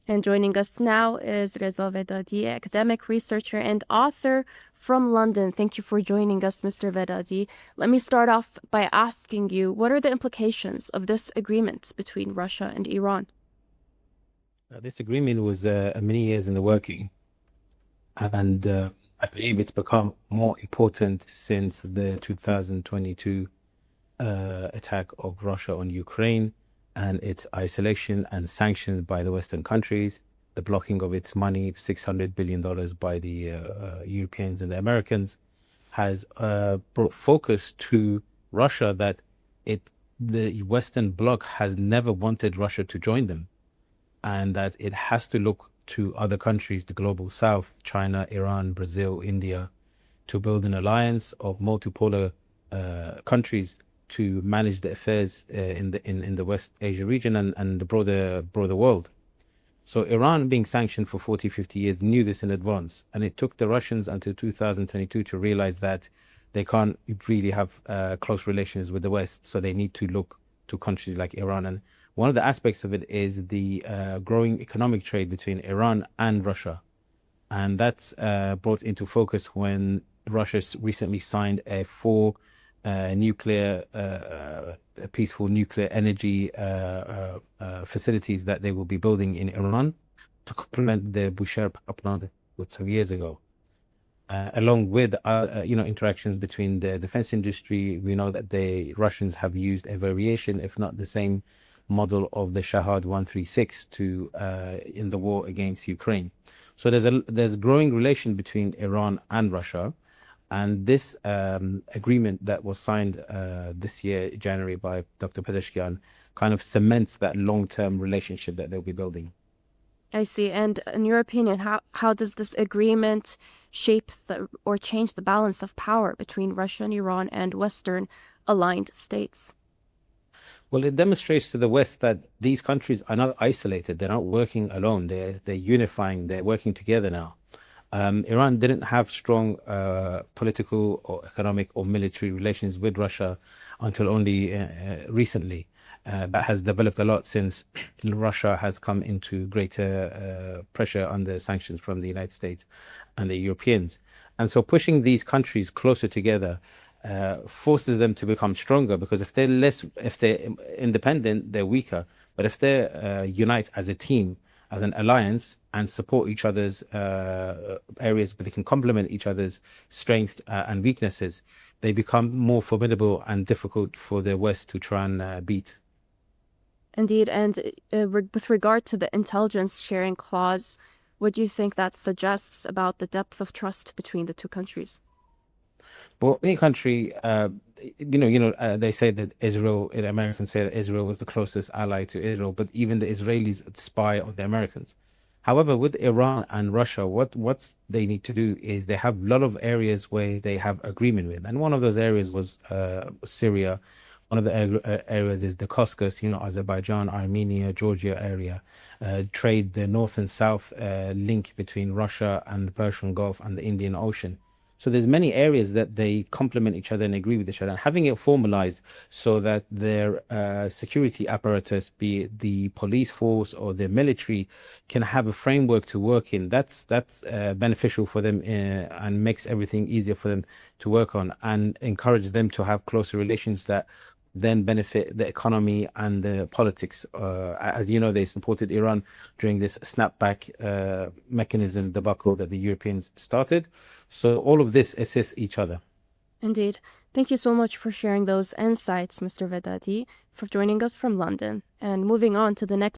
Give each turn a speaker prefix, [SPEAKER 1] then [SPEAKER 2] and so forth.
[SPEAKER 1] And joining us now is Reza Vedadi, academic researcher and author from London. Thank you for joining us, Mr. Vedadi. Let me start off by asking you, what are the implications of this agreement between Russia and Iran?
[SPEAKER 2] This agreement was many years in the working, and I believe it's become more important since the 2022 attack of Russia on Ukraine and its isolation and sanctions by the Western countries, the blocking of its money, $600 billion by the Europeans and the Americans, has brought focus to Russia that the Western bloc has never wanted Russia to join them, and that it has to look to other countries, the global south, China, Iran, Brazil, India, to build an alliance of multipolar countries to manage the affairs in the West Asia region and the broader world. So Iran, being sanctioned for 40, 50 years, knew this in advance. And it took the Russians until 2022 to realize that they can't really have close relations with the West. So they need to look to countries like Iran. And one of the aspects of it is the growing economic trade between Iran and Russia. And that's brought into focus when Russia recently signed a four nuclear peaceful nuclear energy facilities that they will be building in Iran to complement the Bushehr power plant some years ago. Along with interactions between the defense industry, we know that the Russians have used a variation, if not the same model of the Shahad 136 to in the war against Ukraine. So there's a growing relation between Iran and Russia, and this agreement that was signed this year, January, by Dr. Pezeshkian, kind of cements that long-term relationship that they'll be building.
[SPEAKER 1] I see. And in your opinion, how does this agreement shape or change the balance of power between Russia and Iran and Western aligned states?
[SPEAKER 2] Well, it demonstrates to the West that these countries are not isolated. They're not working alone. They're unifying. They're working together now. Iran didn't have strong political or economic or military relations with Russia until only recently. That has developed a lot since Russia has come into greater pressure under sanctions from the United States and the Europeans. And so pushing these countries closer together forces them to become stronger, because if they're independent, they're weaker. But if they unite as a team, as an alliance, and support each other's areas where they can complement each other's strengths and weaknesses, they become more formidable and difficult for the West to try and beat.
[SPEAKER 1] Indeed. And with regard to the intelligence sharing clause, what do you think that suggests about the depth of trust between the two countries?
[SPEAKER 2] Well, any country, they say that the Americans say that Israel was the closest ally to Israel, but even the Israelis spy on the Americans. However, with Iran and Russia, what they need to do is they have a lot of areas where they have agreement with, and one of those areas was Syria. One of the areas is the Caucasus, Azerbaijan, Armenia, Georgia area. Trade, the north and south link between Russia and the Persian Gulf and the Indian Ocean. So there's many areas that they complement each other and agree with each other. And having it formalized so that their security apparatus, be it the police force or the military, can have a framework to work in, that's beneficial for them and makes everything easier for them to work on, and encourage them to have closer relations that then benefit the economy and the politics. As you know, they supported Iran during this snapback mechanism debacle that the Europeans started. So all of this assists each other.
[SPEAKER 1] Indeed. Thank you so much for sharing those insights, Mr. Vedadi, for joining us from London. And moving on to the next